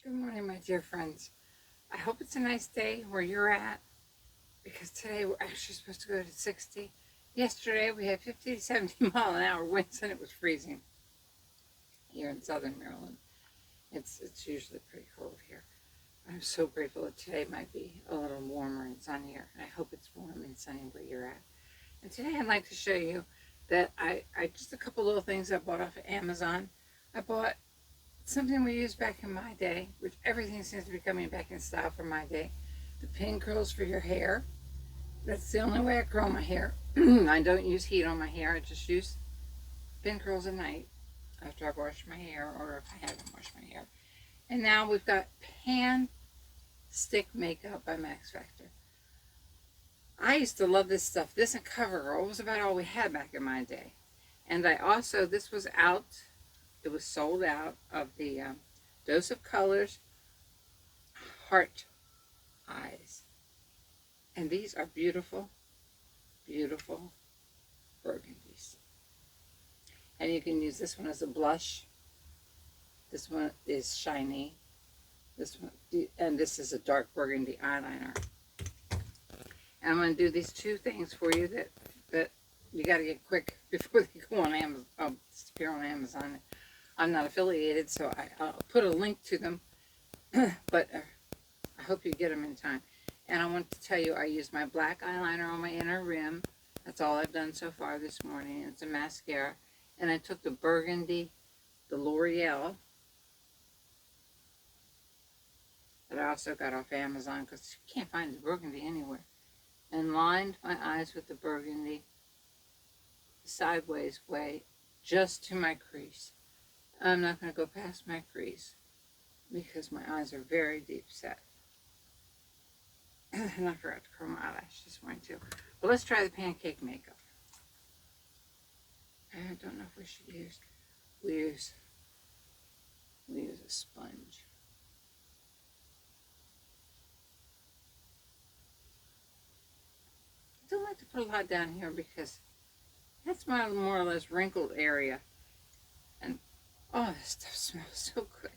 Good morning, my dear friends. I hope it's a nice day where you're at because today we're actually supposed to go to 60. Yesterday we had 50 to 70 mile an hour winds and it was freezing here in southern Maryland. It's usually pretty cold here. I'm so grateful that today might be a little warmer and sunnier. And I hope it's warm and sunny where you're at. And today I'd like to show you that I just a couple little things I bought off of Amazon. I bought something we used back in my day, which everything seems to be coming back in style for my day. The pin curls for your hair. That's the only way I curl my hair. I don't use heat on my hair. I just use pin curls at night after I've washed my hair or if I haven't washed my hair. And now we've got Pan Stick Makeup by Max Factor. I used to love this stuff. This and CoverGirl was about all we had back in my day. And I also, this was out, it was sold out of the Dose of Colors Heart Eyes. And these are beautiful, beautiful burgundies. And you can use this one as a blush. This one is shiny. This one, and this is a dark burgundy eyeliner. And I'm going to do these two things for you that you got to get quick before they go on Amazon. Disappear on Amazon. I'm not affiliated, so I'll put a link to them. But I hope you get them in time. And I want to tell you, I used my black eyeliner on my inner rim. That's all I've done so far this morning. It's a mascara. And I took the burgundy, the L'Oreal, that I also got off Amazon because you can't find the burgundy anywhere. And lined my eyes with the burgundy sideways way just to my crease. I'm not going to go past my crease because my eyes are very deep set. And I forgot to curl my eyelashes this morning too. But let's try the pancake makeup. I don't know if we should use, we use a sponge. I don't like to put a lot down here because that's my more or less wrinkled area. And oh, this stuff smells so good.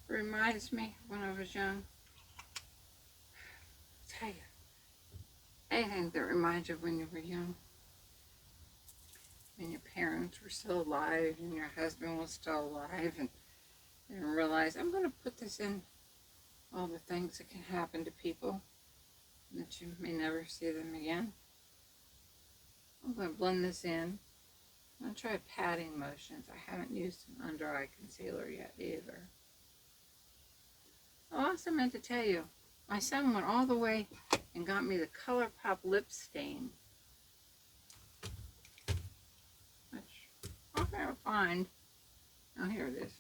It reminds me of when I was young. I'll tell you, anything that reminds you of when you were young. When your parents were still alive and your husband was still alive and realize I'm going to put this in all the things that can happen to people that you may never see them again. I'm going to blend this in. I'm going to try patting motions. I haven't used an under eye concealer yet either. I also meant to tell you, my son went all the way and got me the ColourPop lip stain. Which I'll never find. Oh, here it is.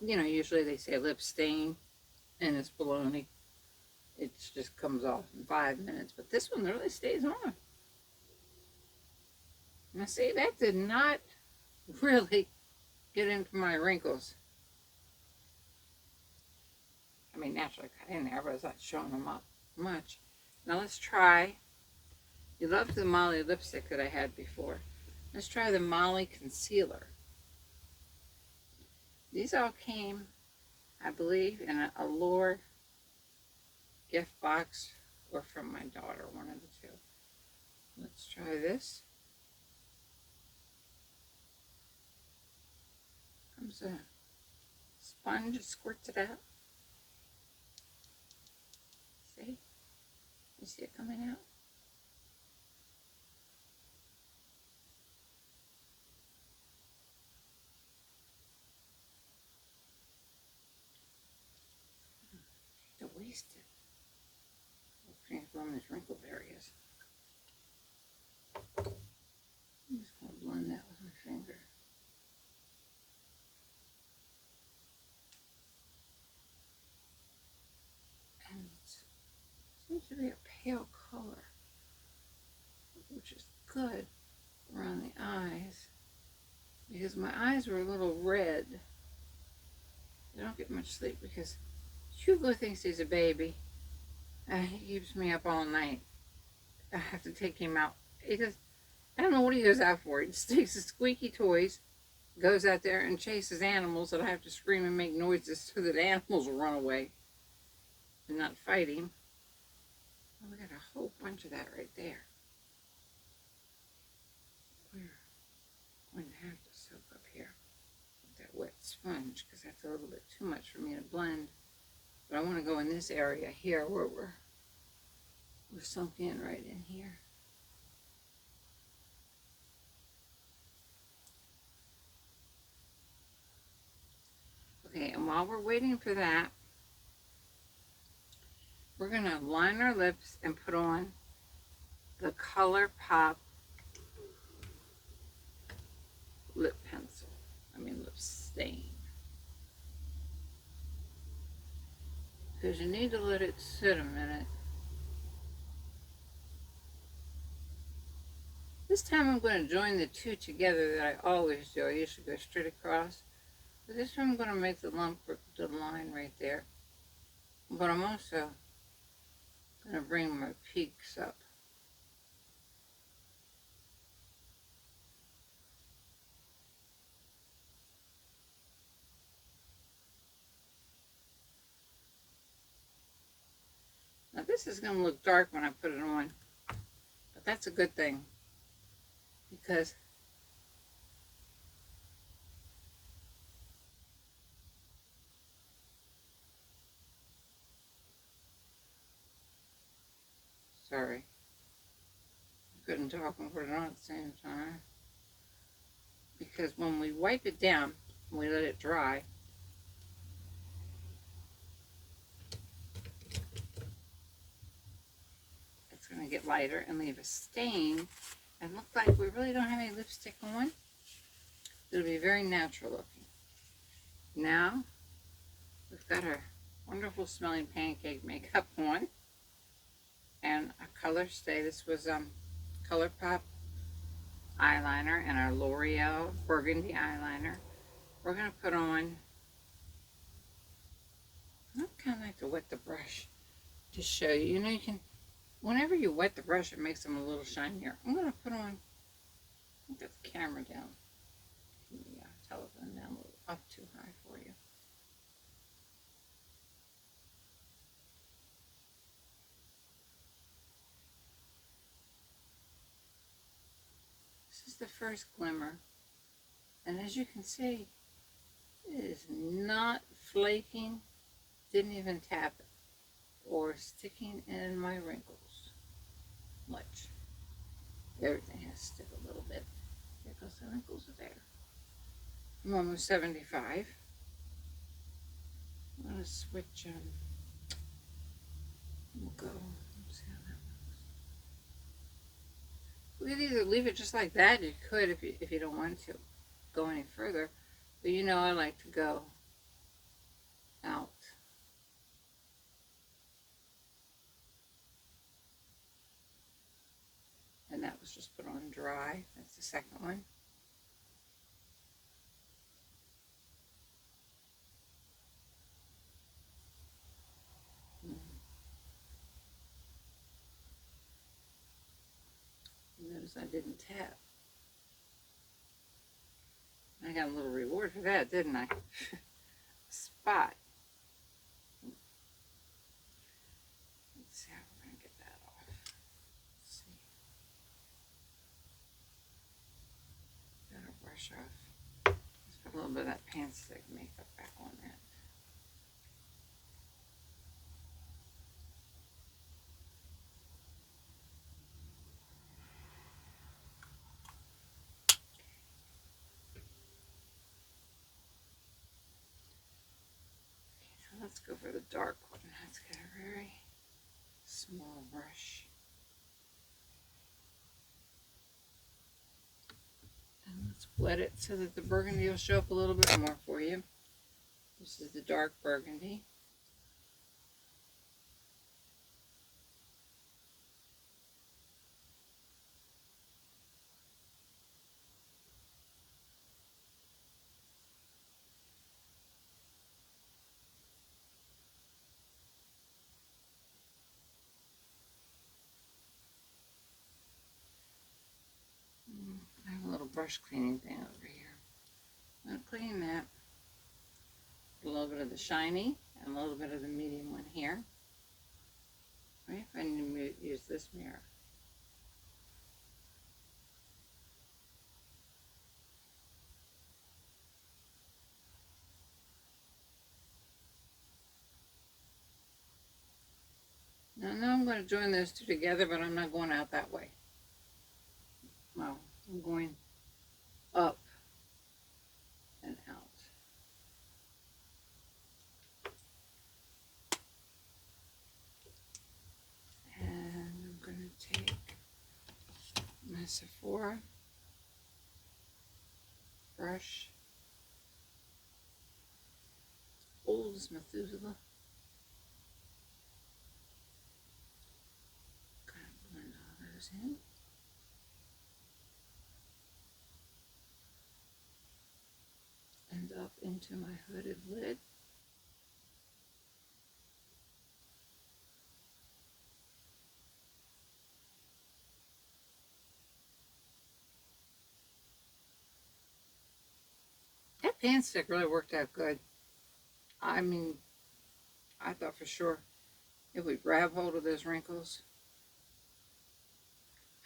Usually they say lip stain and it's baloney. It just comes off in 5 minutes. But this one really stays on. Now see, that did not really get into my wrinkles. I mean, naturally I got in there, but I was not showing them up much. Now let's try. You loved the Molly lipstick that I had before. Let's try the Molly concealer. These all came, I believe, in a Allure gift box or from my daughter, one of the two. Let's try this. Comes a sponge, it squirts it out. See? You see it coming out? To waste it. Cream from these wrinkled areas. I'm just going to blend that with my finger. And it seems to be a pale color, which is good around the eyes because my eyes were a little red. I don't get much sleep because Hugo thinks he's a baby. He keeps me up all night. I have to take him out. I don't know what he goes out for. He just takes the squeaky toys goes out there and chases animals that I have to scream and make noises so that animals will run away and not fight him. Oh, we got a whole bunch of that right there. We're going to have to soak up here with that wet sponge because that's a little bit too much for me to blend. But I want to go in this area here where we're sunk in right in here. Okay, and while we're waiting for that, we're going to line our lips and put on the ColourPop lip pencil. Lip stain. Because you need to let it sit a minute. This time I'm going to join the two together that I always do. I usually go straight across. But this time I'm going to make the line right there. But I'm also going to bring my peaks up. Now this is going to look dark when I put it on, but that's a good thing because sorry, I couldn't talk and put it on at the same time. Because when we wipe it down, we let it dry, it's going to get lighter and leave a stain and look like we really don't have any lipstick on. It'll be very natural looking. Now, we've got our wonderful smelling pancake makeup on and a color stay. This was ColourPop eyeliner and our L'Oreal burgundy eyeliner. We're going to put on, I kind of like to wet the brush to show you. You know, you can, whenever you wet the brush, it makes them a little shinier. I'm going to put on, get the camera down, the telephone down a little, up too high for you. This is the first glimmer, and as you can see, it is not flaking, didn't even tap it, or sticking in my wrinkles much. Everything has to stick a little bit. There goes the wrinkles are there. I'm almost 75. I'm going to switch, we'll go, let's see how that looks. We could either leave it just like that, you could if you don't want to go any further, but you know I like to go out. And that was just put on dry. That's the second one. Notice I didn't tap. I got a little reward for that, didn't I? Spot. Let's see how we're going to get that off. Let's see. Got our brush off. Let's put a little bit of that pan stick makeup back on that. Let's go for the dark one. Let's get a very small brush. And let's wet it so that the burgundy will show up a little bit more for you. This is the dark burgundy. I have a little brush cleaning thing over here. I'm going to clean that. A little bit of the shiny and a little bit of the medium one here. Right? I need to use this mirror. Now I'm going to join those two together, but I'm not going out that way. No, I'm going up and out. And I'm going to take my Sephora brush, old as Methuselah. Kind of blend all those in. And up into my hooded lid. That pan stick really worked out good. I mean, I thought for sure it would grab hold of those wrinkles.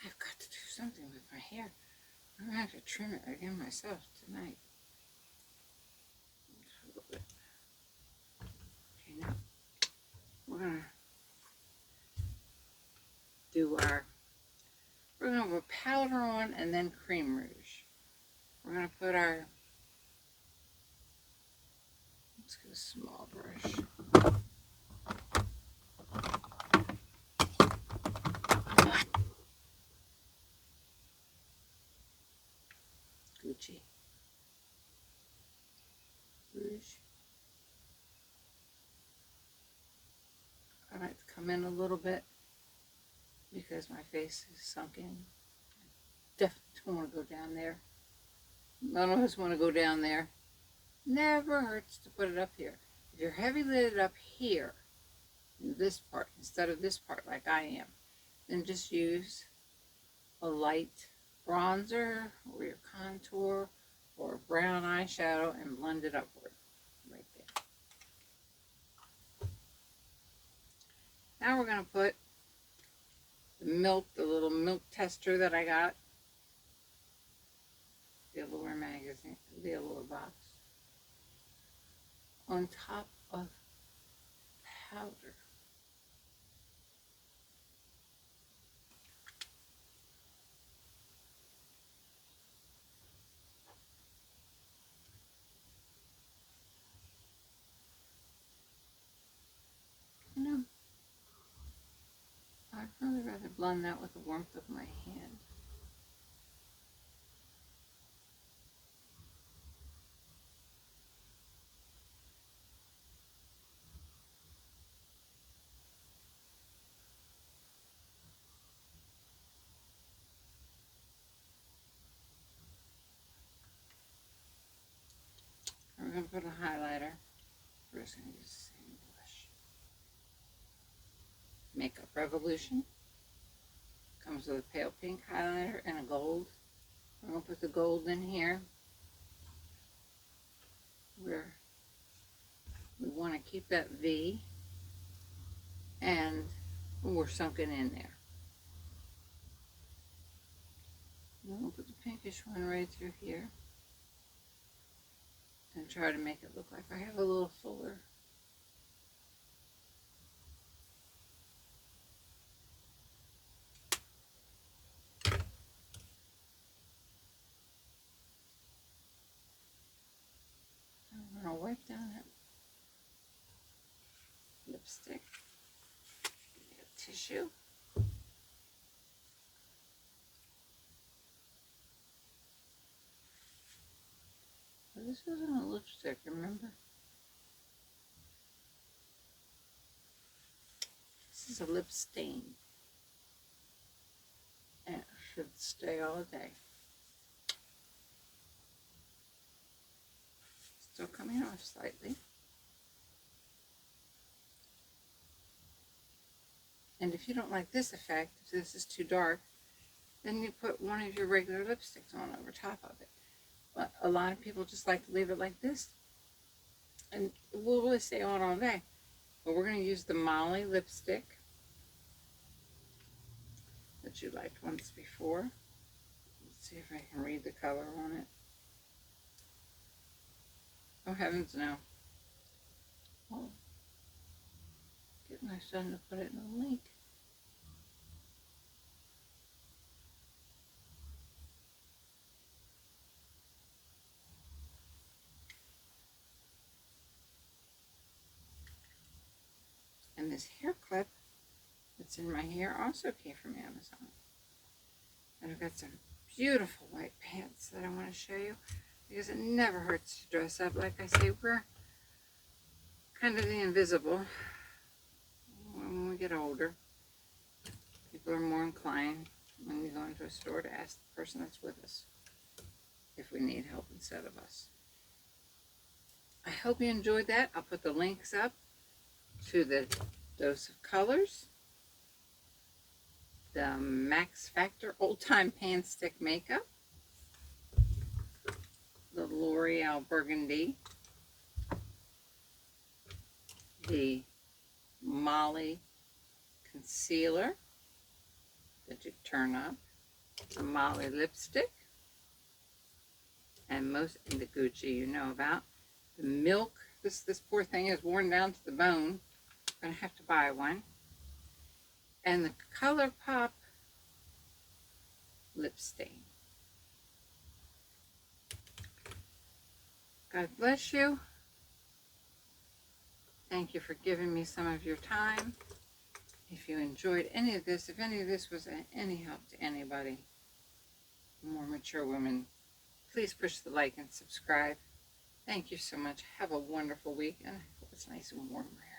I've got to do something with my hair. I'm going to have to trim it again myself tonight. Just a little bit. Okay, now we're going to do we're going to put powder on and then cream rouge. We're going to put let's get a small brush. Gucci rouge. I like to come in a little bit because my face is sunk in. Definitely don't want to go down there. None of us want to go down there. Never hurts to put it up here. If you're heavy lidded up here, in this part, instead of this part like I am, then just use a light bronzer or your contour or a brown eyeshadow and blend it upward right there. Now we're going to put the little milk tester that I got, the Allure magazine, the Allure box, on top of powder. You know, I'd really rather blend that with the warmth of my hand. We're going to put a highlighter. We're just going to use the same blush. Makeup Revolution. Comes with a pale pink highlighter and a gold. We're going to put the gold in here where we want to keep that V, and we're sunken in there. Then we'll put the pinkish one right through here and try to make it look like I have a little fuller. I'm going to wipe down that lipstick. Get a tissue. Well, this isn't a lipstick, remember? This is a lip stain. And it should stay all day. Still coming off slightly. And if you don't like this effect, if this is too dark, then you put one of your regular lipsticks on over top of it. But a lot of people just like to leave it like this. And it will really stay on all day. But we're going to use the Molly lipstick that you liked once before. Let's see if I can read the color on it. Oh, heavens no. Oh, get my son to put it in the link. And this hair clip that's in my hair also came from Amazon. And I've got some beautiful white pants that I want to show you, because it never hurts to dress up. Like I say, we're kind of the invisible when we get older. People are more inclined when we go into a store to ask the person that's with us if we need help instead of us. I hope you enjoyed that. I'll put the links up to the Dose of Colors, the Max Factor Old Time Pan Stick Makeup, the L'Oreal Burgundy, the Molly Concealer that you turn up, the Molly Lipstick, and the Gucci you know about, the Milk. This poor thing is worn down to the bone. I'm going to have to buy one. And the ColourPop lip stain. God bless you. Thank you for giving me some of your time. If you enjoyed any of this, if any of this was any help to anybody, more mature women, please push the like and subscribe. Thank you so much. Have a wonderful week, and I hope it's nice and warm here.